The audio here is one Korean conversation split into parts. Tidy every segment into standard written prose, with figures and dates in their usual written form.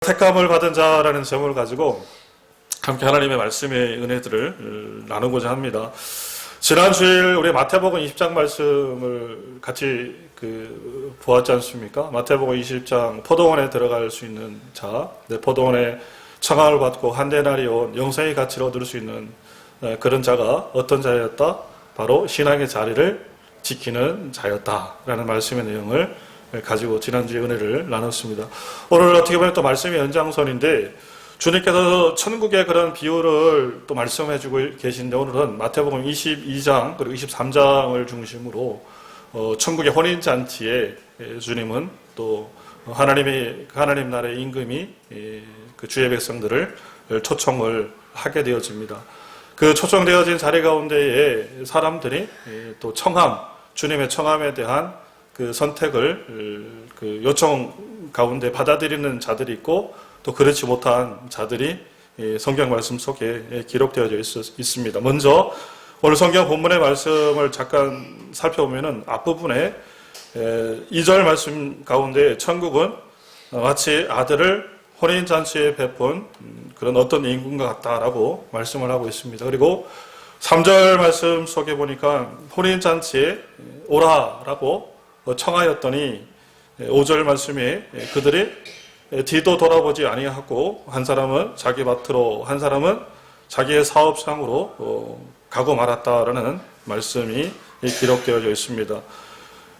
택함을 받은 자라는 제목을 가지고 함께 하나님의 말씀의 은혜들을 나누고자 합니다. 지난 주일 우리 마태복음 20장 말씀을 같이 보았지 않습니까? 마태복음 20장 포도원에 들어갈 수 있는 자, 포도원에 청함을 받고 한 데나리온 영생의 가치를 얻을 수 있는 그런 자가 어떤 자였다? 바로 신앙의 자리를 지키는 자였다라는 말씀의 내용을 가지고 지난주에 은혜를 나눴습니다. 오늘 어떻게 보면 또 말씀의 연장선인데 주님께서 천국의 그런 비유를 또 말씀해주고 계신데 오늘은 마태복음 22장 그리고 23장을 중심으로 천국의 혼인잔치에 주님은 또 하나님 나라의 임금이 그 주의 백성들을 초청을 하게 되어집니다. 그 초청되어진 자리 가운데에 사람들이 또 주님의 청함에 대한 그 선택을 그 요청 가운데 받아들이는 자들이 있고 또 그렇지 못한 자들이 성경 말씀 속에 기록되어져 있습니다. 먼저 오늘 성경 본문의 말씀을 잠깐 살펴보면은 앞부분에 2절 말씀 가운데 천국은 마치 아들을 혼인잔치에 베푼 그런 어떤 임금과 같다라고 말씀을 하고 있습니다. 그리고 3절 말씀 속에 보니까 혼인잔치에 오라라고 청하였더니 5절 말씀에 그들이 뒤도 돌아보지 아니하고 한 사람은 자기 밭으로 한 사람은 자기의 사업상으로 가고 말았다라는 말씀이 기록되어져 있습니다.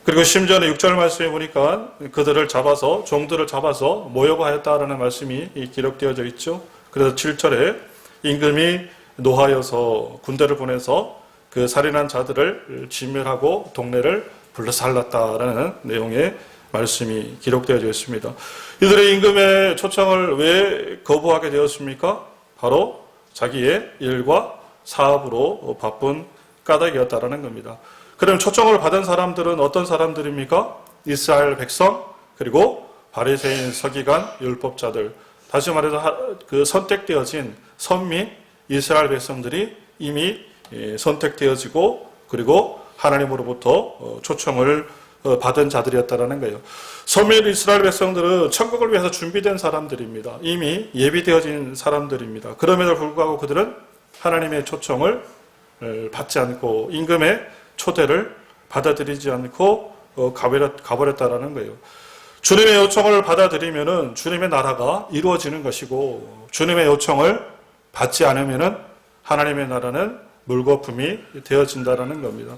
그리고 심지어는 6절 말씀에 보니까 그들을 잡아서 종들을 잡아서 모욕 하였다라는 말씀이 기록되어져 있죠. 그래서 7절에 임금이 노하여서 군대를 보내서 그 살인한 자들을 진멸하고 동네를 불러살랐다라는 내용의 말씀이 기록되어져 있습니다. 이들의 임금의 초청을 왜 거부하게 되었습니까? 바로 자기의 일과 사업으로 바쁜 까닭이었다라는 겁니다. 그럼 초청을 받은 사람들은 어떤 사람들입니까? 이스라엘 백성 그리고 바리새인 서기관 율법자들, 다시 말해서 그 선택되어진 선민 이스라엘 백성들이 이미 선택되어지고 그리고 하나님으로부터 초청을 받은 자들이었다라는 거예요. 선민 이스라엘 백성들은 천국을 위해서 준비된 사람들입니다. 이미 예비되어진 사람들입니다. 그럼에도 불구하고 그들은 하나님의 초청을 받지 않고 임금의 초대를 받아들이지 않고 가버렸다라는 거예요. 주님의 요청을 받아들이면은 주님의 나라가 이루어지는 것이고 주님의 요청을 받지 않으면은 하나님의 나라는 물거품이 되어진다라는 겁니다.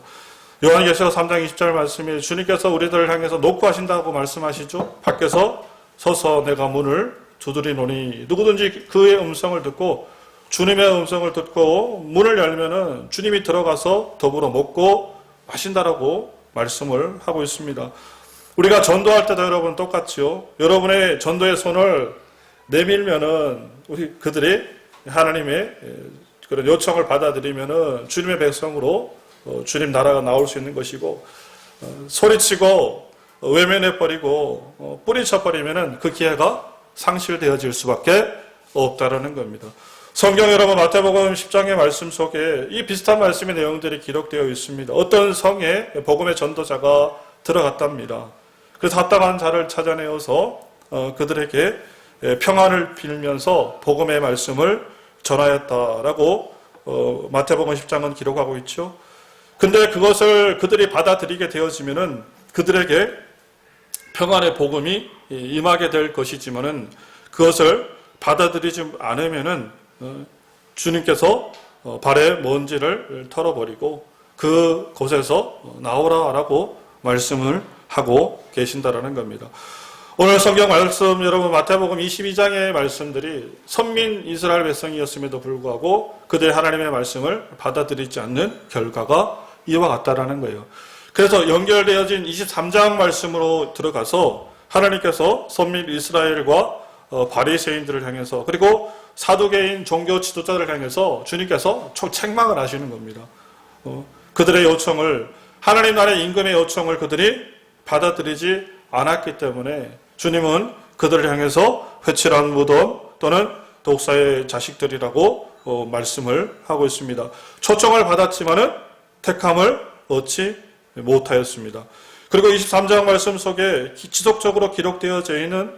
요한계시록 3장 20절 말씀에 주님께서 우리들을 향해서 녹구하신다고 말씀하시죠. 밖에서 서서 내가 문을 두드리노니 누구든지 그의 음성을 듣고 주님의 음성을 듣고 문을 열면은 주님이 들어가서 더불어 먹고 마신다라고 말씀을 하고 있습니다. 우리가 전도할 때도 여러분 똑같죠. 여러분의 전도의 손을 내밀면은 그들이 하나님의 그런 요청을 받아들이면은 주님의 백성으로 주님 나라가 나올 수 있는 것이고 소리치고 외면해버리고 뿌리쳐버리면은 그 기회가 상실되어질 수밖에 없다라는 겁니다. 성경 여러분 마태복음 10장의 말씀 속에 이 비슷한 말씀의 내용들이 기록되어 있습니다. 어떤 성에 복음의 전도자가 들어갔답니다. 그래서 합당한 자를 찾아내어서 그들에게 평안을 빌면서 복음의 말씀을 전하였다라고 마태복음 10장은 기록하고 있죠. 근데 그것을 그들이 받아들이게 되어지면은 그들에게 평안의 복음이 임하게 될 것이지만은 그것을 받아들이지 않으면은 주님께서 발의 먼지를 털어버리고 그곳에서 나오라라고 말씀을 하고 계신다라는 겁니다. 오늘 성경 말씀 여러분 마태복음 22장의 말씀들이 선민 이스라엘 백성이었음에도 불구하고 그들의 하나님의 말씀을 받아들이지 않는 결과가 이와 같다라는 거예요. 그래서 연결되어진 23장 말씀으로 들어가서 하나님께서 선민 이스라엘과 바리새인들을 향해서 그리고 사두개인 종교 지도자들을 향해서 주님께서 책망을 하시는 겁니다. 그들의 요청을 하나님 나라의 임금의 요청을 그들이 받아들이지 않았기 때문에 주님은 그들을 향해서 회칠한 무덤 또는 독사의 자식들이라고 말씀을 하고 있습니다. 초청을 받았지만은 택함을 얻지 못하였습니다. 그리고 23장 말씀 속에 지속적으로 기록되어져 있는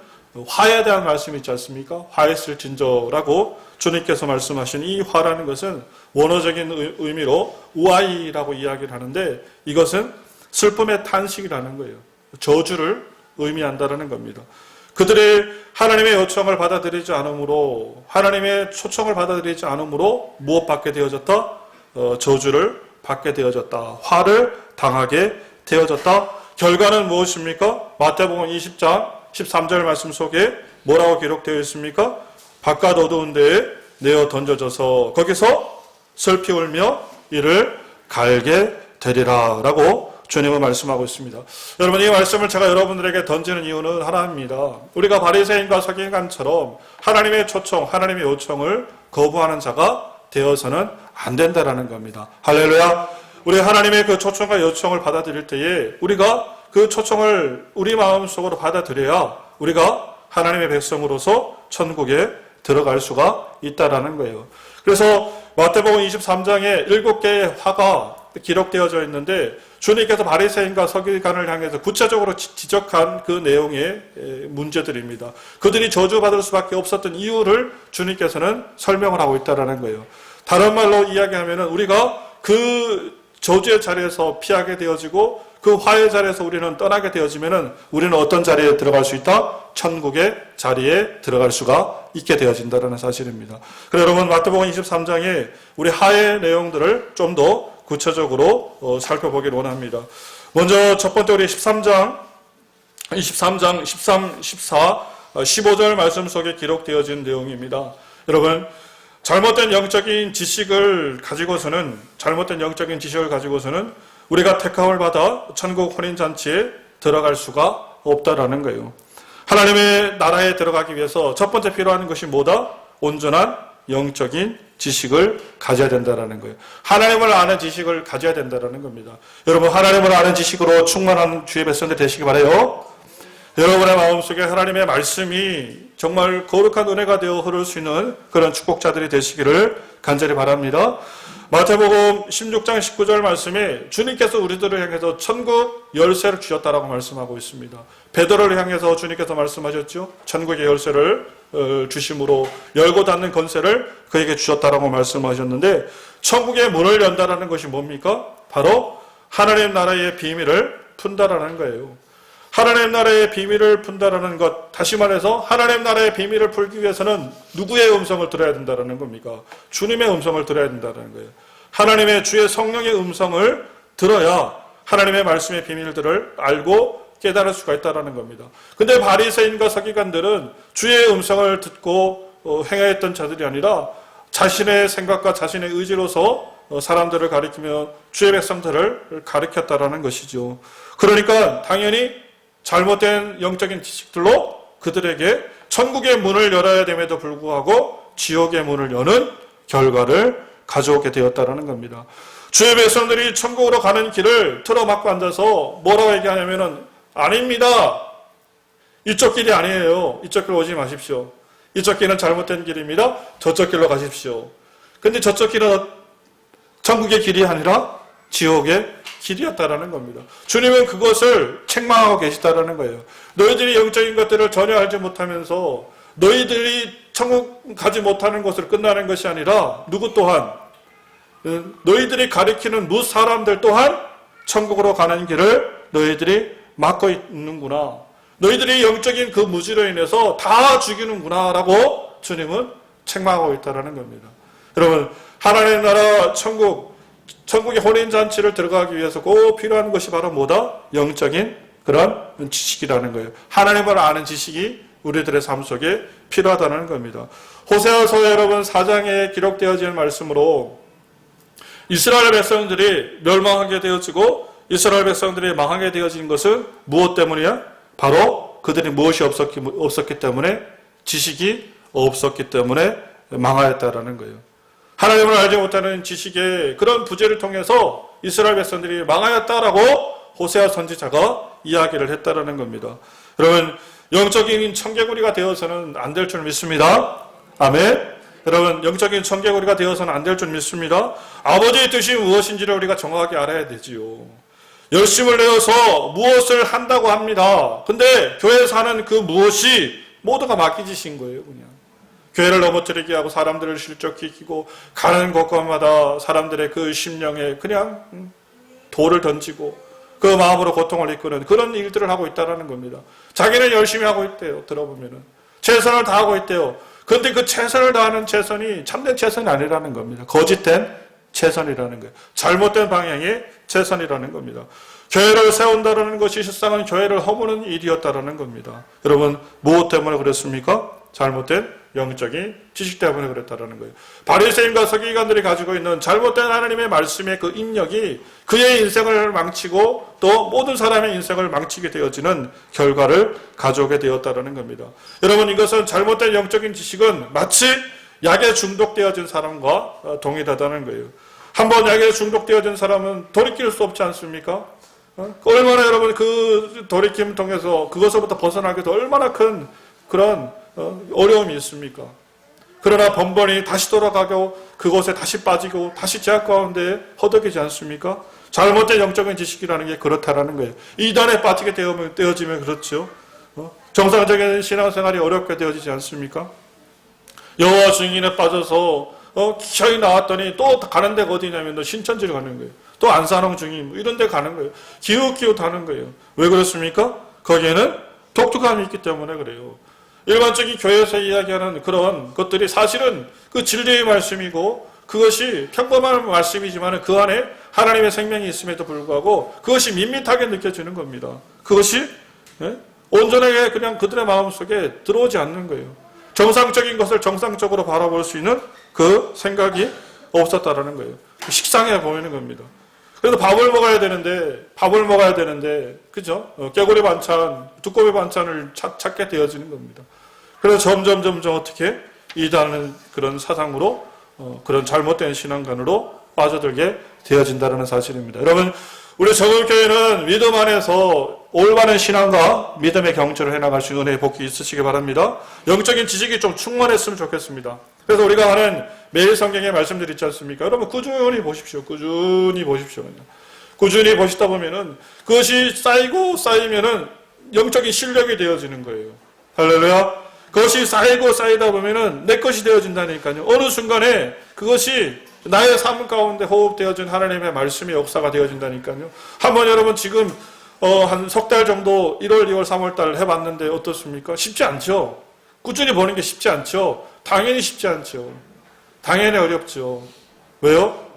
화에 대한 말씀이 있지 않습니까? 화에 쓸 진저라고 주님께서 말씀하신 이 화라는 것은 원어적인 의미로 우아이라고 이야기를 하는데 이것은 슬픔의 탄식이라는 거예요. 저주를 의미한다는 겁니다. 그들이 하나님의 요청을 받아들이지 않으므로 하나님의 초청을 받아들이지 않으므로 무엇 받게 되어졌다? 저주를 받게 되어졌다. 화를 당하게 되어졌다. 결과는 무엇입니까? 마태복음 20장 13절 말씀 속에 뭐라고 기록되어 있습니까? 바깥 어두운 데에 내어 던져져서 거기서 슬피 울며 이를 갈게 되리라 라고 주님은 말씀하고 있습니다. 여러분, 이 말씀을 제가 여러분들에게 던지는 이유는 하나입니다. 우리가 바리새인과 서기관처럼 하나님의 초청, 하나님의 요청을 거부하는 자가 되어서는 안 된다라는 겁니다. 할렐루야. 우리 하나님의 그 초청과 요청을 받아들일 때에 우리가 그 초청을 우리 마음속으로 받아들여야 우리가 하나님의 백성으로서 천국에 들어갈 수가 있다라는 거예요. 그래서 마태복음 23장에 7개의 화가 기록되어져 있는데 주님께서 바리새인과 서기관을 향해서 구체적으로 지적한 그 내용의 문제들입니다. 그들이 저주받을 수밖에 없었던 이유를 주님께서는 설명을 하고 있다는 거예요. 다른 말로 이야기하면 우리가 그 저주의 자리에서 피하게 되어지고 그 화의 자리에서 우리는 떠나게 되어지면 우리는 어떤 자리에 들어갈 수 있다? 천국의 자리에 들어갈 수가 있게 되어진다는 사실입니다. 그래서 여러분, 마태복음 23장에 우리 화의 내용들을 좀 더 구체적으로 살펴보기를 원합니다. 먼저 첫 번째 우리 13장 13, 14, 15절 말씀 속에 기록되어진 내용입니다. 여러분, 잘못된 영적인 지식을 가지고서는 우리가 택함을 받아 천국 혼인잔치에 들어갈 수가 없다라는 거예요. 하나님의 나라에 들어가기 위해서 첫 번째 필요한 것이 뭐다? 온전한 영적인 지식을 가져야 된다는 거예요. 하나님을 아는 지식을 가져야 된다는 겁니다. 여러분, 하나님을 아는 지식으로 충만한 주의 백성들 되시기 바라요. 여러분의 마음속에 하나님의 말씀이 정말 거룩한 은혜가 되어 흐를 수 있는 그런 축복자들이 되시기를 간절히 바랍니다. 마태복음 16장 19절 말씀에 주님께서 우리들을 향해서 천국 열쇠를 주셨다라고 말씀하고 있습니다. 베드로를 향해서 주님께서 말씀하셨죠. 천국의 열쇠를 주심으로 열고 닫는 권세를 그에게 주셨다라고 말씀하셨는데 천국의 문을 연다라는 것이 뭡니까? 바로 하나님 나라의 비밀을 푼다라는 거예요. 하나님 나라의 비밀을 푼다라는 것, 다시 말해서 하나님 나라의 비밀을 풀기 위해서는 누구의 음성을 들어야 된다는 겁니까? 주님의 음성을 들어야 된다는 거예요. 하나님의 주의 성령의 음성을 들어야 하나님의 말씀의 비밀들을 알고 깨달을 수가 있다는 겁니다. 근데 바리새인과 서기관들은 주의 음성을 듣고 행하였던 자들이 아니라 자신의 생각과 자신의 의지로서 사람들을 가리키며 주의 백성들을 가리켰다라는 것이죠. 그러니까 당연히 잘못된 영적인 지식들로 그들에게 천국의 문을 열어야 됨에도 불구하고 지옥의 문을 여는 결과를 가져오게 되었다는 겁니다. 주의 백성들이 천국으로 가는 길을 틀어막고 앉아서 뭐라고 얘기하냐면은 아닙니다. 이쪽 길이 아니에요. 이쪽 길로 오지 마십시오. 이쪽 길은 잘못된 길입니다. 저쪽 길로 가십시오. 근데 저쪽 길은 천국의 길이 아니라 지옥의 길이었다라는 겁니다. 주님은 그것을 책망하고 계시다라는 거예요. 너희들이 영적인 것들을 전혀 알지 못하면서 너희들이 천국 가지 못하는 것을 끝나는 것이 아니라 누구 또한 너희들이 가리키는 무 사람들 또한 천국으로 가는 길을 너희들이 막고 있는구나. 너희들이 영적인 그 무지로 인해서 다 죽이는구나 라고 주님은 책망하고 있다라는 겁니다. 여러분, 하나님 나라 천국의 혼인잔치를 들어가기 위해서 꼭 필요한 것이 바로 뭐다? 영적인 그런 지식이라는 거예요. 하나님을 아는 지식이 우리들의 삶 속에 필요하다는 겁니다. 호세아서 여러분 4장에 기록되어진 말씀으로 이스라엘 백성들이 멸망하게 되어지고 이스라엘 백성들이 망하게 되어진 것은 무엇 때문이야? 바로 그들이 무엇이 없었기 때문에 지식이 없었기 때문에 망하였다라는 거예요. 하나님을 알지 못하는 지식의 그런 부재를 통해서 이스라엘 백성들이 망하였다라고 호세아 선지자가 이야기를 했다라는 겁니다. 여러분, 영적인 청개구리가 되어서는 안 될 줄 믿습니다. 아멘. 여러분, 영적인 청개구리가 되어서는 안 될 줄 믿습니다. 아버지의 뜻이 무엇인지를 우리가 정확하게 알아야 되지요. 열심을 내어서 무엇을 한다고 합니다. 근데 교회에서 하는 그 무엇이 모두가 맡기지신 거예요, 그냥. 교회를 넘어뜨리게 하고 사람들을 실족시키고 가는 곳곳마다 사람들의 그 심령에 그냥 돌을 던지고 그 마음으로 고통을 이끄는 그런 일들을 하고 있다는 겁니다. 자기는 열심히 하고 있대요. 들어보면은. 최선을 다하고 있대요. 그런데 그 최선을 다하는 최선이 참된 최선이 아니라는 겁니다. 거짓된 최선이라는 거예요. 잘못된 방향의 최선이라는 겁니다. 교회를 세운다는 것이 실상은 교회를 허무는 일이었다는 겁니다. 여러분 무엇 때문에 그랬습니까? 잘못된 영적인 지식 때문에 그랬다는 거예요. 바리새인과 서기관들이 가지고 있는 잘못된 하나님의 말씀의 그 인력이 그의 인생을 망치고 또 모든 사람의 인생을 망치게 되어지는 결과를 가져오게 되었다는 겁니다. 여러분 이것은 잘못된 영적인 지식은 마치 약에 중독되어진 사람과 동일하다는 거예요. 한번 약에 중독되어진 사람은 돌이킬 수 없지 않습니까? 얼마나 여러분 그 돌이킴을 통해서 그것으로부터 벗어나기도 얼마나 큰 그런 어려움이 있습니까? 그러나 번번이 다시 돌아가고 그곳에 다시 빠지고 다시 제약 가운데 허덕이지 않습니까? 잘못된 영적인 지식이라는 게 그렇다라는 거예요. 이단에 빠지게 되어지면 그렇죠. 정상적인 신앙생활이 어렵게 되어지지 않습니까? 여호와 증인에 빠져서 기어이 나왔더니 또 가는 데가 어디냐면 신천지를 가는 거예요. 또 안산홍 증인 이런 데 가는 거예요. 기웃기웃하는 거예요. 왜 그렇습니까? 거기에는 독특함이 있기 때문에 그래요. 일반적인 교회에서 이야기하는 그런 것들이 사실은 그 진리의 말씀이고 그것이 평범한 말씀이지만 그 안에 하나님의 생명이 있음에도 불구하고 그것이 밋밋하게 느껴지는 겁니다. 그것이 온전하게 그냥 그들의 마음속에 들어오지 않는 거예요. 정상적인 것을 정상적으로 바라볼 수 있는 그 생각이 없었다라는 거예요. 식상해 보이는 겁니다. 그래서 밥을 먹어야 되는데, 그죠? 깨구리 반찬, 두꺼비 반찬을 찾게 되어지는 겁니다. 그래서 점점 어떻게 이단은 그런 사상으로, 그런 잘못된 신앙관으로 빠져들게 되어진다는 사실입니다. 여러분, 우리 정읍교회는 믿음 안에서 올바른 신앙과 믿음의 경주를 해나갈 수 있는 은혜의 복이 있으시기 바랍니다. 영적인 지식이 좀 충만했으면 좋겠습니다. 그래서 우리가 하는 매일 성경의 말씀들 있지 않습니까? 여러분 꾸준히 보십시오. 꾸준히 보시다 보면은 그것이 쌓이면은 영적인 실력이 되어지는 거예요. 할렐루야. 그것이 쌓이다 보면은 내 것이 되어진다니까요. 어느 순간에 그것이 나의 삶 가운데 호흡되어진 하나님의 말씀의 역사가 되어진다니까요. 한번 여러분 지금 한 석 달 정도 1월, 2월, 3월 달 해봤는데 어떻습니까? 쉽지 않죠. 꾸준히 보는 게 쉽지 않죠. 당연히 쉽지 않죠. 당연히 어렵죠. 왜요?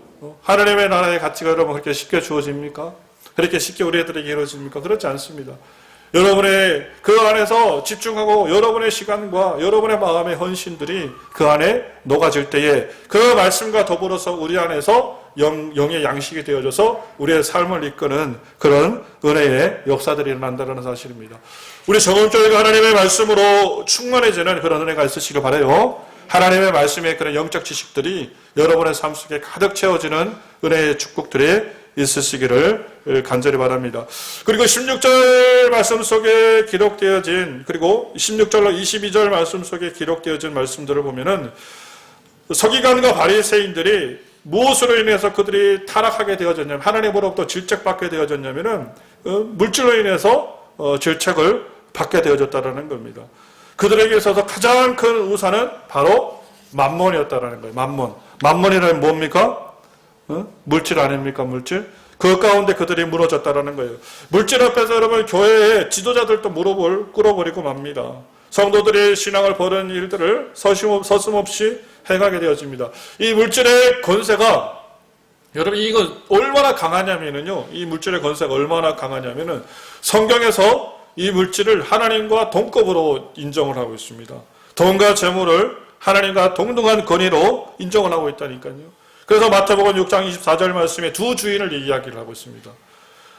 하나님의 나라의 가치가 여러분 그렇게 쉽게 주어집니까? 그렇게 쉽게 우리들에게 이루어집니까? 그렇지 않습니다. 여러분의 그 안에서 집중하고 여러분의 시간과 여러분의 마음의 헌신들이 그 안에 녹아질 때에 그 말씀과 더불어서 우리 안에서 영의 양식이 되어져서 우리의 삶을 이끄는 그런 은혜의 역사들이 일어난다는 사실입니다. 우리 정음교회가 하나님의 말씀으로 충만해지는 그런 은혜가 있으시길 바라요. 하나님의 말씀의 그런 영적 지식들이 여러분의 삶 속에 가득 채워지는 은혜의 축복들이 있으시기를 간절히 바랍니다. 그리고 16절 말씀 속에 기록되어진 그리고 16절로 22절 말씀 속에 기록되어진 말씀들을 보면은 서기관과 바리새인들이 무엇으로 인해서 그들이 타락하게 되어졌냐면 하나님으로부터 질책받게 되어졌냐면은 물질로 인해서 질책을 받게 되어졌다는 겁니다. 그들에게 있어서 가장 큰 우산은 바로 만몬이었다는 거예요. 만몬이라는 뭡니까? 물질 아닙니까? 물질? 그 가운데 그들이 무너졌다는 거예요. 물질 앞에서 여러분 교회의 지도자들도 무릎을 꿇어버리고 맙니다. 성도들의 신앙을 버리는 일들을 서슴없이 행하게 되어집니다. 이 물질의 권세가 여러분 이거 얼마나 강하냐면요. 이 물질의 권세가 얼마나 강하냐면은 성경에서 이 물질을 하나님과 동급으로 인정을 하고 있습니다. 돈과 재물을 하나님과 동등한 권위로 인정을 하고 있다니까요. 그래서 마태복음 6장 24절 말씀에 두 주인을 이야기를 하고 있습니다.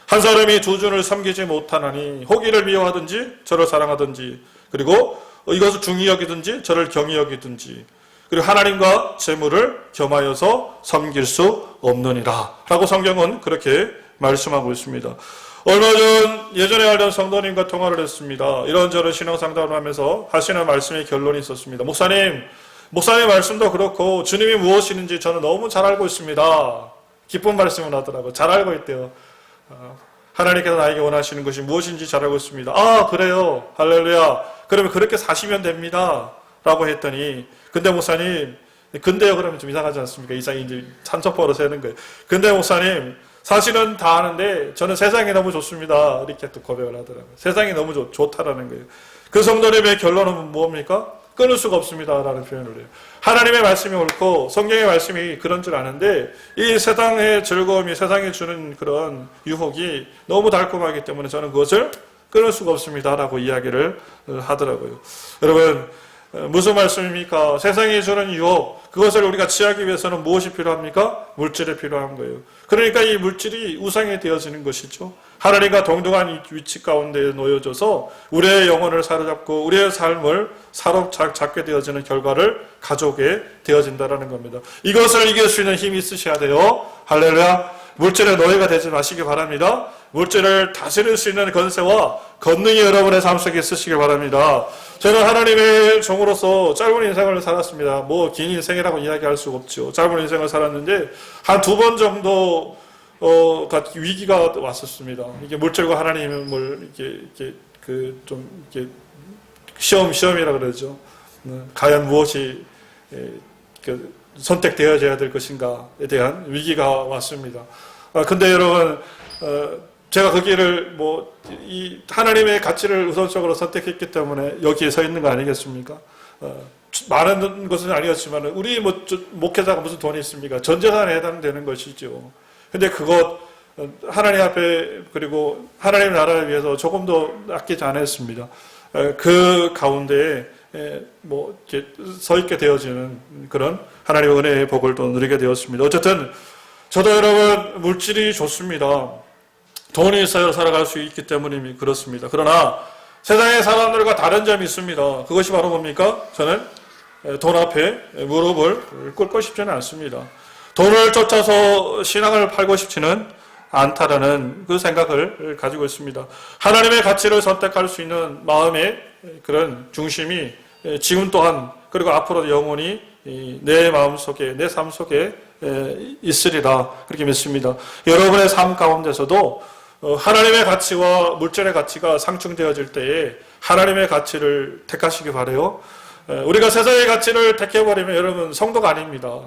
한 사람이 두 주인을 섬기지 못하나니 혹이를 미워하든지 저를 사랑하든지 그리고 이것을 중히 여기든지 저를 경히 여기든지 그리고 하나님과 재물을 겸하여서 섬길 수 없느니라 라고 성경은 그렇게 말씀하고 있습니다. 얼마 전 예전에 알던 성도님과 통화를 했습니다. 이런저런 신앙상담을 하면서 하시는 말씀의 결론이 있었습니다. 목사님 말씀도 그렇고 주님이 무엇이는지 저는 너무 잘 알고 있습니다. 기쁜 말씀을 하더라고요. 잘 알고 있대요. 하나님께서 나에게 원하시는 것이 무엇인지 잘 알고 있습니다. 아, 그래요. 할렐루야. 그러면 그렇게 사시면 됩니다. 라고 했더니, 근데 목사님, 근데요 그러면 좀 이상하지 않습니까? 이상이 이제 찬석버릇 세는 거예요. 근데 목사님, 사실은 다 아는데 저는 세상이 너무 좋습니다. 이렇게 또 고백을 하더라고요. 세상이 너무 좋다라는 거예요. 그 성도님의 결론은 뭡니까? 끊을 수가 없습니다라는 표현을 해요. 하나님의 말씀이 옳고 성경의 말씀이 그런 줄 아는데 이 세상의 즐거움이 세상이 주는 그런 유혹이 너무 달콤하기 때문에 저는 그것을 끊을 수가 없습니다라고 이야기를 하더라고요. 여러분, 무슨 말씀입니까? 세상이 주는 유혹, 그것을 우리가 취하기 위해서는 무엇이 필요합니까? 물질이 필요한 거예요. 그러니까 이 물질이 우상이 되어지는 것이죠. 하나님과 동등한 위치 가운데 놓여져서 우리의 영혼을 사로잡고 우리의 삶을 사로잡게 되어지는 결과를 가져오게 되어진다는 겁니다. 이것을 이길 수 있는 힘이 있으셔야 돼요. 할렐루야. 물질의 노예가 되지 마시기 바랍니다. 물질을 다스릴 수 있는 권세와 권능이 여러분의 삶 속에 있으시길 바랍니다. 저는 하나님의 종으로서 짧은 인생을 살았습니다. 뭐 긴 인생이라고 이야기할 수가 없죠. 짧은 인생을 살았는데 한 2번 정도 위기가 왔었습니다. 이게 물질과 하나님을 이렇게 시험이라 그러죠. 과연 무엇이 선택되어져야 될 것인가에 대한 위기가 왔습니다. 근데 여러분, 제가 그 길을 이 하나님의 가치를 우선적으로 선택했기 때문에 여기에 서 있는 거 아니겠습니까? 많은 것은 아니었지만 우리 목회자가 무슨 돈이 있습니까? 전 재산에 해당되는 것이죠. 근데 그것 하나님 앞에 그리고 하나님 나라를 위해서 조금도 아끼지 않았습니다. 그 가운데에 이렇게 서 있게 되어지는 그런 하나님의 은혜의 복을 또 누리게 되었습니다. 어쨌든 저도 여러분 물질이 좋습니다. 돈이 있어야 살아갈 수 있기 때문에 그렇습니다. 그러나 세상의 사람들과 다른 점이 있습니다. 그것이 바로 뭡니까? 저는 돈 앞에 무릎을 꿇고 싶지는 않습니다. 돈을 쫓아서 신앙을 팔고 싶지는 않다라는 그 생각을 가지고 있습니다. 하나님의 가치를 선택할 수 있는 마음의 그런 중심이 지금 또한 그리고 앞으로 영원히 내 마음속에 내 삶 속에 있으리라 그렇게 믿습니다. 여러분의 삶 가운데서도 하나님의 가치와 물질의 가치가 상충되어질 때에 하나님의 가치를 택하시기 바라요. 우리가 세상의 가치를 택해버리면 여러분 성도가 아닙니다.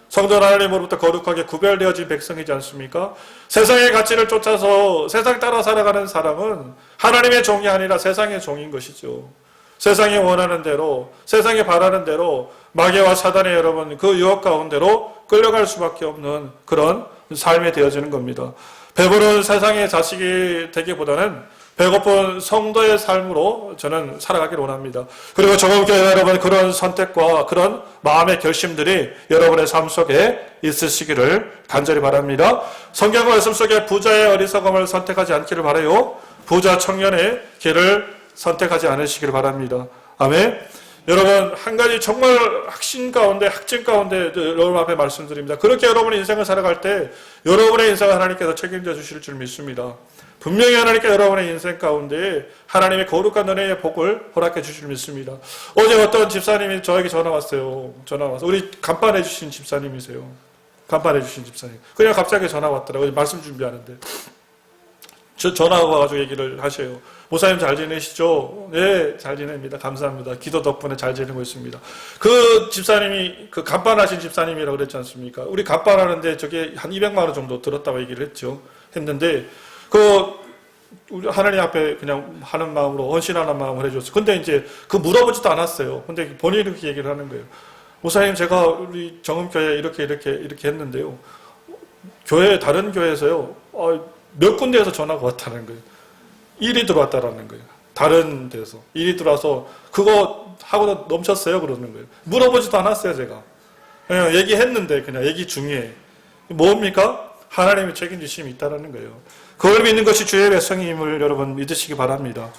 성도는 하나님으로부터 거룩하게 구별되어진 백성이지 않습니까? 세상의 가치를 쫓아서 세상 따라 살아가는 사람은 하나님의 종이 아니라 세상의 종인 것이죠. 세상이 원하는 대로, 세상이 바라는 대로 마귀와 사단의 여러분 그 유혹 가운데로 끌려갈 수밖에 없는 그런 삶이 되어지는 겁니다. 배부른 세상의 자식이 되기보다는 배고픈 성도의 삶으로 저는 살아가기를 원합니다. 그리고 조금교회 여러분 그런 선택과 그런 마음의 결심들이 여러분의 삶 속에 있으시기를 간절히 바랍니다. 성경 말씀 속에 부자의 어리석음을 선택하지 않기를 바라요. 부자 청년의 길을 선택하지 않으시기를 바랍니다. 아멘. 여러분 한 가지 정말 확신 가운데 확증 가운데 여러분 앞에 말씀드립니다. 그렇게 여러분의 인생을 살아갈 때 여러분의 인생을 하나님께서 책임져 주실 줄 믿습니다. 분명히 하나님께 여러분의 인생 가운데 하나님의 거룩한 은혜의 복을 허락해 주실 줄 믿습니다. 어제 어떤 집사님이 저에게 전화 왔어요. 전화 와서 우리 간판해 주신 집사님이세요. 간판해 주신 집사님. 그냥 갑자기 전화 왔더라고요. 말씀 준비하는데. 저 전화 와가지고 얘기를 하셔요. 목사님 잘 지내시죠? 네, 잘 지냅니다. 감사합니다. 기도 덕분에 잘 지내고 있습니다. 그 집사님이 그 간판하신 집사님이라고 그랬지 않습니까? 우리 간판하는데 저게 한 200만 원 정도 들었다고 얘기를 했는데 우리 하나님 앞에 그냥 하는 마음으로 헌신하는 마음을 해줬어요. 근데 이제 그 물어보지도 않았어요. 근데 본인이 그렇게 얘기를 하는 거예요. 목사님 제가 우리 정음교회 이렇게 했는데요. 다른 교회에서요. 몇 군데에서 전화가 왔다는 거예요. 일이 들어왔다라는 거예요. 다른 데서 일이 들어와서 그거 하고 넘쳤어요 그러는 거예요. 물어보지도 않았어요 제가. 그냥 얘기했는데 그냥 얘기 중에 뭡니까? 하나님의 책임지심이 있다라는 거예요. 그걸 믿는 것이 주의 백성임을 여러분 믿으시기 바랍니다.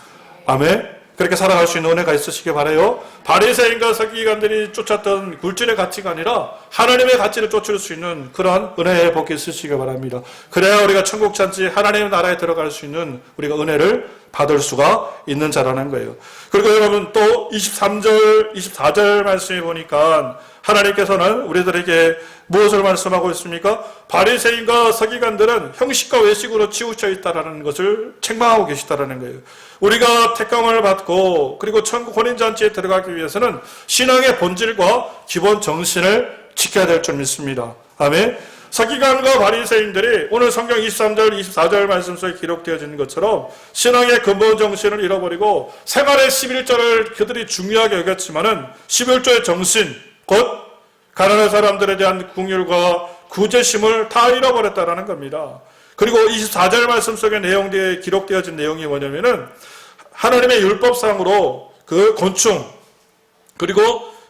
아멘. 그렇게 살아갈 수 있는 은혜가 있으시기 바라요. 바리새인과 서기관들이 쫓았던 굴질의 가치가 아니라 하나님의 가치를 쫓을 수 있는 그러한 은혜의 복이 있으시기 바랍니다. 그래야 우리가 천국 잔치 하나님의 나라에 들어갈 수 있는 우리가 은혜를 받을 수가 있는 자라는 거예요. 그리고 여러분 또 23절, 24절 말씀에 보니까 하나님께서는 우리들에게 무엇을 말씀하고 있습니까? 바리새인과 서기관들은 형식과 외식으로 치우쳐 있다라는 것을 책망하고 계시다라는 거예요. 우리가 택감을 받고 그리고 천국 혼인잔치에 들어가기 위해서는 신앙의 본질과 기본 정신을 지켜야 될 줄 믿습니다. 아멘. 서기관과 바리새인들이 오늘 성경 23절, 24절 말씀 속에 기록되어진 것처럼 신앙의 근본 정신을 잃어버리고 생활의 11절을 그들이 중요하게 여겼지만은 11조의 정신, 곧 가난한 사람들에 대한 긍휼과 구제심을 다 잃어버렸다라는 겁니다. 그리고 24절 말씀 속에 기록되어진 내용이 뭐냐면은 하나님의 율법상으로 그 곤충 그리고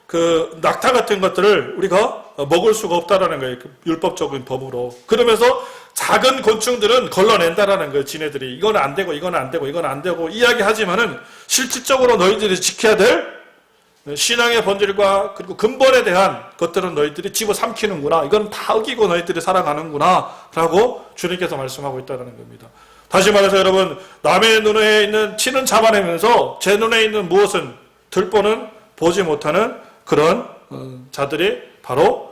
그 낙타 같은 것들을 우리가 먹을 수가 없다라는 거예요. 그 율법적인 법으로. 그러면서 작은 곤충들은 걸러낸다라는 거예요. 지네들이 이건 안 되고 이건 안 되고 이건 안 되고 이야기하지만은 실질적으로 너희들이 지켜야 될 신앙의 본질과 그리고 근본에 대한 것들은 너희들이 집어삼키는구나. 이건 다 어기고 너희들이 살아가는구나 라고 주님께서 말씀하고 있다는 겁니다. 다시 말해서 여러분, 남의 눈에 있는 티는 잡아내면서 제 눈에 있는 무엇은 들보는 보지 못하는 그런 자들이 바로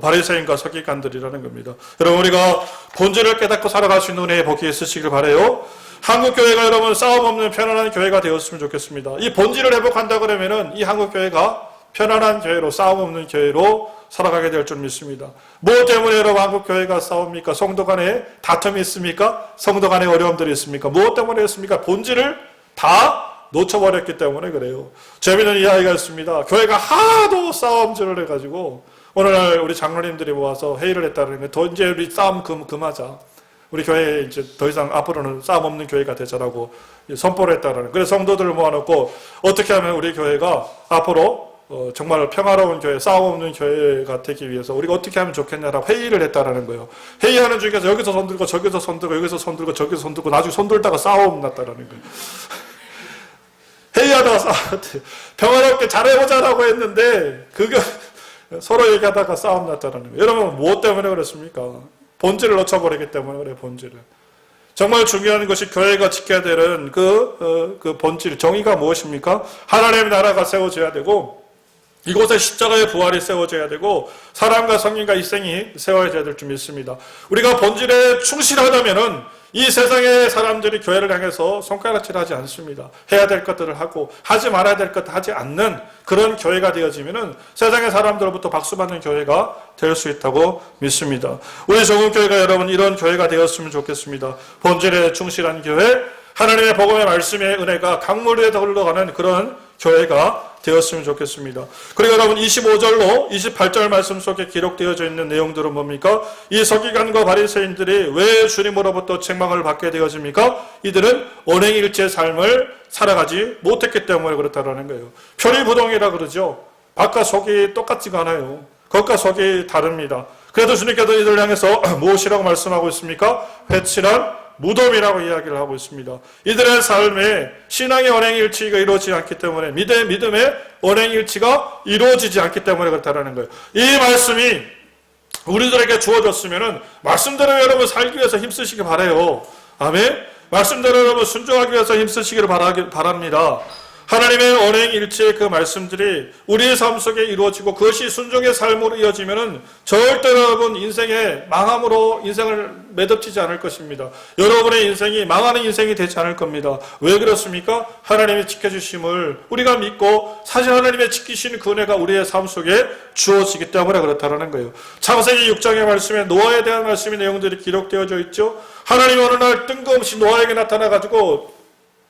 바리새인과 서기관들이라는 겁니다. 여러분, 우리가 본질을 깨닫고 살아갈 수 있는 은혜의 복이 있으시길 바라요. 한국교회가 여러분 싸움 없는 편안한 교회가 되었으면 좋겠습니다. 이 본질을 회복한다 그러면은 이 한국교회가 편안한 교회로, 싸움 없는 교회로 살아가게 될 줄 믿습니다. 무엇 때문에 여러분 한국교회가 싸웁니까? 성도 간에 다툼이 있습니까? 성도 간에 어려움들이 있습니까? 무엇 때문에 있습니까? 본질을 다 놓쳐버렸기 때문에 그래요. 재미있는 이야기가 있습니다. 교회가 하도 싸움질을 해가지고 오늘날 우리 장로님들이 모아서 회의를 했다는 거예요. 더 이제 우리 싸움 금하자. 우리 교회 이제 더 이상 앞으로는 싸움 없는 교회가 되자라고 선포를 했다는. 그래서 성도들을 모아놓고 어떻게 하면 우리 교회가 앞으로 정말 평화로운 교회, 싸움 없는 교회가 되기 위해서 우리가 어떻게 하면 좋겠냐라고 회의를 했다라는 거예요. 회의하는 중에서 여기서 손들고 저기서 손들고 여기서 손들고 저기서 손들고 나중에 손들다가 싸움 났다라는 거예요. 회의하다가 싸웠대요. 평화롭게 잘해보자라고 했는데 그게 서로 얘기하다가 싸움 났다라는 거예요. 여러분 무엇 때문에 그렇습니까? 본질을 놓쳐버리기 때문에 그래요. 본질을. 정말 중요한 것이 교회가 지켜야 되는 그 본질, 정의가 무엇입니까? 하나님의 나라가 세워져야 되고 이곳에 십자가의 부활이 세워져야 되고 사람과 성인과 일생이 세워져야 될 줄 믿습니다. 우리가 본질에 충실하다면은 이 세상의 사람들이 교회를 향해서 손가락질하지 않습니다. 해야 될 것들을 하고 하지 말아야 될 것들 하지 않는 그런 교회가 되어지면은 세상의 사람들로부터 박수받는 교회가 될 수 있다고 믿습니다. 우리 정은교회가 여러분 이런 교회가 되었으면 좋겠습니다. 본질에 충실한 교회, 하나님의 복음의 말씀의 은혜가 강물에 흘러가는 그런 교회가 되었으면 좋겠습니다. 그리고 여러분 25절로 28절 말씀 속에 기록되어져 있는 내용들은 뭡니까? 이 서기관과 바리새인들이 왜 주님으로부터 책망을 받게 되어집니까? 이들은 언행일체의 삶을 살아가지 못했기 때문에 그렇다는 거예요. 표리부동이라 그러죠. 밖과 속이 똑같지가 않아요. 겉과 속이 다릅니다. 그래도 주님께서 이들을 향해서 무엇이라고 말씀하고 있습니까? 회칠한 무덤이라고 이야기를 하고 있습니다. 이들의 삶에 신앙의 언행일치가 이루어지지 않기 때문에 믿음의 언행일치가 이루어지지 않기 때문에 그렇다는 거예요. 이 말씀이 우리들에게 주어졌으면 말씀대로 여러분 살기 위해서 힘쓰시기 바라요. 아멘. 말씀대로 여러분 순종하기 위해서 힘쓰시기를 바랍니다. 하나님의 언행일치의 그 말씀들이 우리의 삶 속에 이루어지고 그것이 순종의 삶으로 이어지면은 절대 여러분 인생의 망함으로 인생을 매듭지지 않을 것입니다. 여러분의 인생이 망하는 인생이 되지 않을 겁니다. 왜 그렇습니까? 하나님의 지켜주심을 우리가 믿고 사실 하나님의 지키시는 그 은혜가 우리의 삶 속에 주어지기 때문에 그렇다는 거예요. 창세기 6장의 말씀에 노아에 대한 말씀의 내용들이 기록되어져 있죠. 하나님이 어느 날 뜬금없이 노아에게 나타나가지고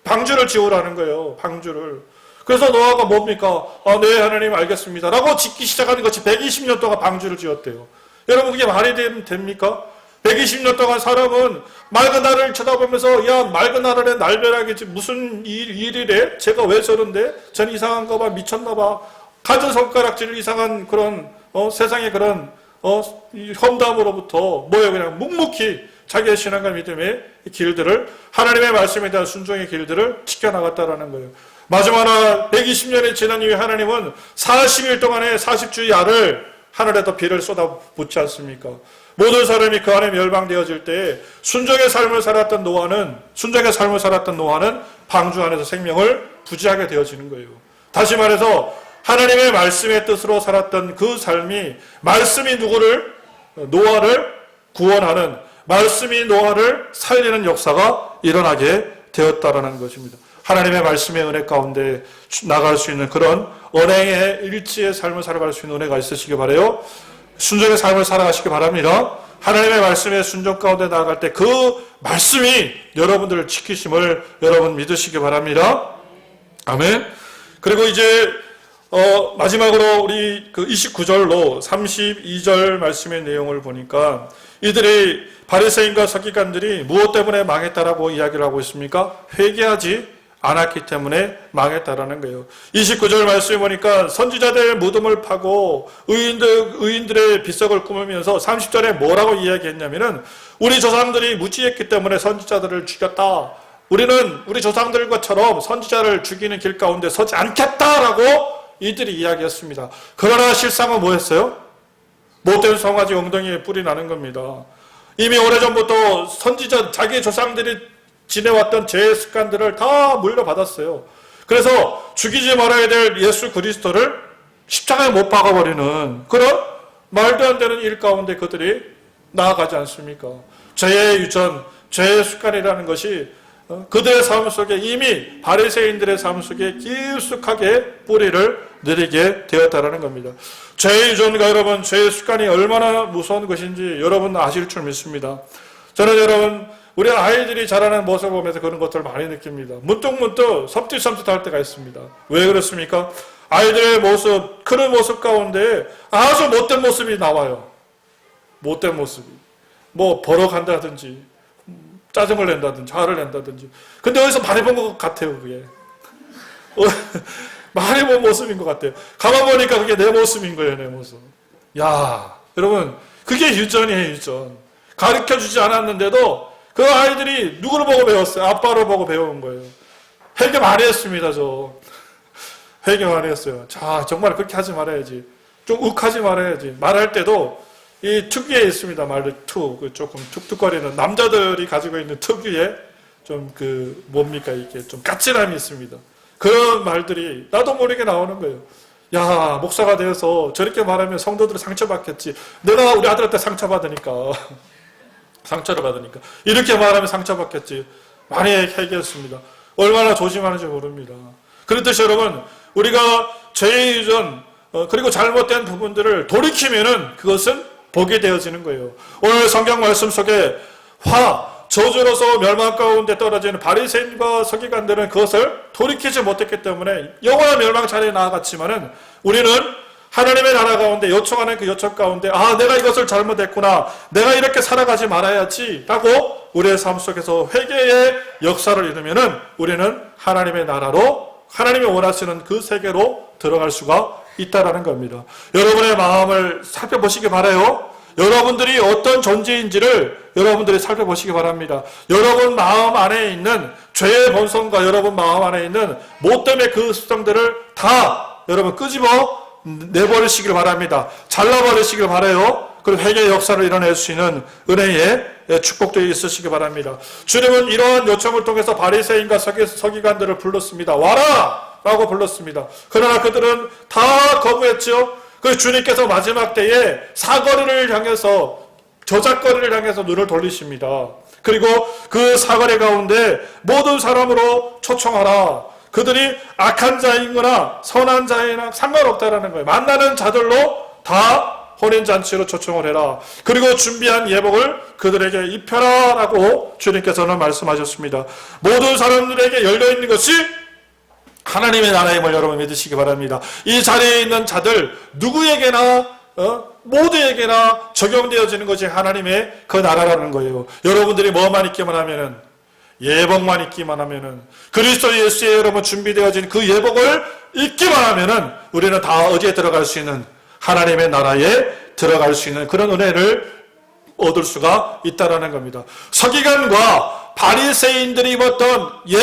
방주를 지으라는 거예요. 방주를. 그래서 노아가 뭡니까? 네 하나님 알겠습니다 라고 짓기 시작하는 것이 120년 동안 방주를 지었대요. 여러분 그게 말이 됩니까? 120년 동안 사람은 맑은 하늘을 쳐다보면서 야 맑은 하늘에 날벼락이지 무슨 일이래? 제가 왜 저런데? 전 이상한가 봐. 미쳤나 봐. 가진 손가락질 이상한 그런 세상의 그런 험담으로부터 뭐예요? 그냥 묵묵히 자기의 신앙과 믿음의 길들을 하나님의 말씀에 대한 순종의 길들을 지켜나갔다라는 거예요. 마지막으로 120년이 지난 이후에 하나님은 40일 동안의 40주의 알을 하늘에다 비를 쏟아붓지 않습니까? 모든 사람이 그 안에 멸망되어질 때에 순종의 삶을 살았던 노아는 방주 안에서 생명을 부지하게 되어지는 거예요. 다시 말해서 하나님의 말씀의 뜻으로 살았던 그 삶이 말씀이 노아를 구원하는, 말씀이 노아를 살리는 역사가 일어나게 되었다라는 것입니다. 하나님의 말씀의 은혜 가운데 나갈 수 있는 그런 언행의 일치의 삶을 살아갈 수 있는 은혜가 있으시기 바라요. 순종의 삶을 살아가시기 바랍니다. 하나님의 말씀의 순종 가운데 나아갈 때 그 말씀이 여러분들을 지키심을 여러분 믿으시기 바랍니다. 아멘. 그리고 이제 마지막으로 우리 그 29절로 32절 말씀의 내용을 보니까 이들이 바리새인과 서기관들이 무엇 때문에 망했다라고 이야기를 하고 있습니까? 회개하지 않았기 때문에 망했다라는 거예요. 29절 말씀에 보니까 선지자들의 무덤을 파고 의인들의 비석을 꾸미면서 30절에 뭐라고 이야기했냐면은 우리 조상들이 무지했기 때문에 선지자들을 죽였다. 우리는 우리 조상들과처럼 선지자를 죽이는 길 가운데 서지 않겠다라고 이들이 이야기했습니다. 그러나 실상은 뭐였어요? 못된 송아지 엉덩이에 뿔이 나는 겁니다. 이미 오래전부터 자기 조상들이 지내왔던 죄의 습관들을 다 물려받았어요. 그래서 죽이지 말아야 될 예수 그리스도를 십자가에 못 박아버리는 그런 말도 안 되는 일 가운데 그들이 나아가지 않습니까? 죄의 유전, 죄의 습관이라는 것이 그들의 삶 속에 이미 바리새인들의 삶 속에 깊숙하게 뿌리를 내리게 되었다는 겁니다. 죄의 유전과 여러분, 죄의 습관이 얼마나 무서운 것인지 여러분 아실 줄 믿습니다. 저는 여러분, 우리 아이들이 자라는 모습을 보면서 그런 것들을 많이 느낍니다. 문득문득 섬찟할 때가 있습니다. 왜 그렇습니까? 아이들의 모습, 크는 모습 가운데 아주 못된 모습이 나와요. 못된 모습이. 뭐 버럭한다든지 짜증을 낸다든지 화를 낸다든지. 근데 어디서 많이 본 것 같아요, 그게. 많이 본 모습인 것 같아요. 가만 보니까 그게 내 모습인 거예요, 내 모습. 야, 여러분, 그게 유전이에요, 유전. 가르쳐주지 않았는데도 그 아이들이 누구를 보고 배웠어요? 아빠를 보고 배운 거예요. 회개 많이 했습니다, 저. 회개 많이 했어요. 자, 정말 그렇게 하지 말아야지. 좀 욱하지 말아야지. 말할 때도 이 특유에 있습니다. 말을 조금 툭툭거리는 남자들이 가지고 있는 특유의 좀 뭡니까 이게 좀 까칠함이 있습니다. 그런 말들이 나도 모르게 나오는 거예요. 야, 목사가 되어서 저렇게 말하면 성도들이 상처받겠지. 내가 우리 아들한테 상처를 받으니까 이렇게 말하면 상처받겠지. 많이 얘기했습니다. 얼마나 조심하는지 모릅니다. 그렇듯이 여러분, 우리가 죄의 유전 그리고 잘못된 부분들을 돌이키면은 그것은 복이 되어지는 거예요. 오늘 성경 말씀 속에 저주로서 멸망 가운데 떨어지는 바리새인과 서기관들은 그것을 돌이키지 못했기 때문에 영원한 멸망 자리에 나아갔지만은 우리는 하나님의 나라 가운데 요청하는 그 요청 가운데 내가 이것을 잘못했구나, 내가 이렇게 살아가지 말아야지 라고 우리의 삶 속에서 회개의 역사를 이루면은 우리는 하나님의 나라로, 하나님이 원하시는 그 세계로 들어갈 수가 있다라는 겁니다. 여러분의 마음을 살펴보시기 바라요. 여러분들이 어떤 존재인지를 여러분들이 살펴보시기 바랍니다. 여러분 마음 안에 있는 죄의 본성과 여러분 마음 안에 있는 못됨의 그 습성들을 다 여러분 끄집어 내버리시길 바랍니다. 잘라버리시길 바라요. 그리고 회개의 역사를 이뤄낼 수 있는 은혜의 축복도 있으시기 바랍니다. 주님은 이러한 요청을 통해서 바리새인과 서기관들을 불렀습니다. 와라! 라고 불렀습니다. 그러나 그들은 다 거부했죠. 그 주님께서 마지막 때에 사거리를 향해서, 저작거리를 향해서 눈을 돌리십니다. 그리고 그 사거리 가운데 모든 사람으로 초청하라. 그들이 악한 자인거나 선한 자이나 상관없다라는 거예요. 만나는 자들로 다 혼인잔치로 초청을 해라. 그리고 준비한 예복을 그들에게 입혀라 라고 주님께서는 말씀하셨습니다. 모든 사람들에게 열려있는 것이 하나님의 나라임을 여러분 믿으시기 바랍니다. 이 자리에 있는 자들 누구에게나 모두에게나 적용되어지는 것이 하나님의 그 나라라는 거예요. 여러분들이 뭐만 있기만 하면은, 예복만 있기만 하면은, 그리스도 예수에 여러분 준비되어진 그 예복을 입기만 하면은 우리는 다 어디에 들어갈 수 있는, 하나님의 나라에 들어갈 수 있는 그런 은혜를 얻을 수가 있다라는 겁니다. 서기관과 바리새인들이 입었던 옛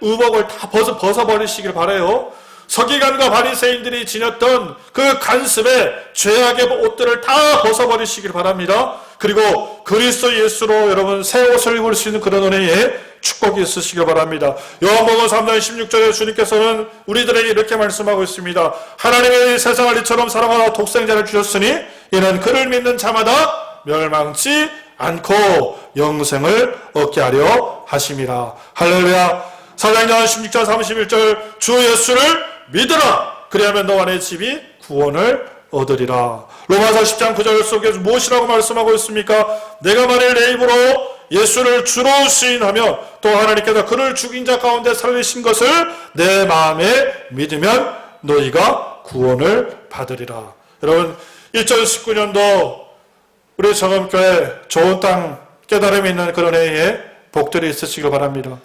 의복을 다 벗어버리시길 바라요. 서기관과 바리새인들이 지녔던 그 간습의 죄악의 옷들을 다 벗어버리시길 바랍니다. 그리고 그리스도 예수로 여러분 새 옷을 입을 수 있는 그런 은혜의 축복이 있으시길 바랍니다. 요한복음 3장 16절에 주님께서는 우리들에게 이렇게 말씀하고 있습니다. 하나님의 세상을 이처럼 사랑하사 독생자를 주셨으니 이는 그를 믿는 자마다 멸망치 않고 영생을 얻게 하려 하심이라. 할렐루야. 사도행전 16장 31절 주 예수를 믿으라. 그리하면 너와 내 집이 구원을 얻으리라. 로마서 10장 9절 속에서 무엇이라고 말씀하고 있습니까? 내가 만일 내 입으로 예수를 주로 시인하며 또 하나님께서 그를 죽인 자 가운데 살리신 것을 내 마음에 믿으면 너희가 구원을 받으리라. 여러분 2019년도 우리 정음교회 좋은 땅 깨달음이 있는 그런 해에 복들이 있으시길 바랍니다.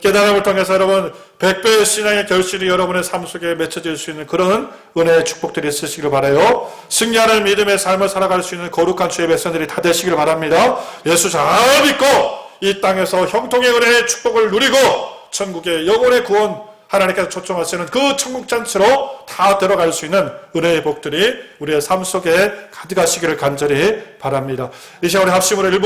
깨달음을 통해서 여러분 100배의 신앙의 결실이 여러분의 삶 속에 맺혀질 수 있는 그런 은혜의 축복들이 있으시길 바라요. 승리하는 믿음의 삶을 살아갈 수 있는 거룩한 주의 백성들이 다 되시길 바랍니다. 예수 잘 믿고 이 땅에서 형통의 은혜의 축복을 누리고 천국의 영혼의 구원 하나님께서 초청하시는 그 천국잔치로 다 들어갈 수 있는 은혜의 복들이 우리의 삶 속에 가득하시기를 간절히 바랍니다. 이 시간에 합심으로 1분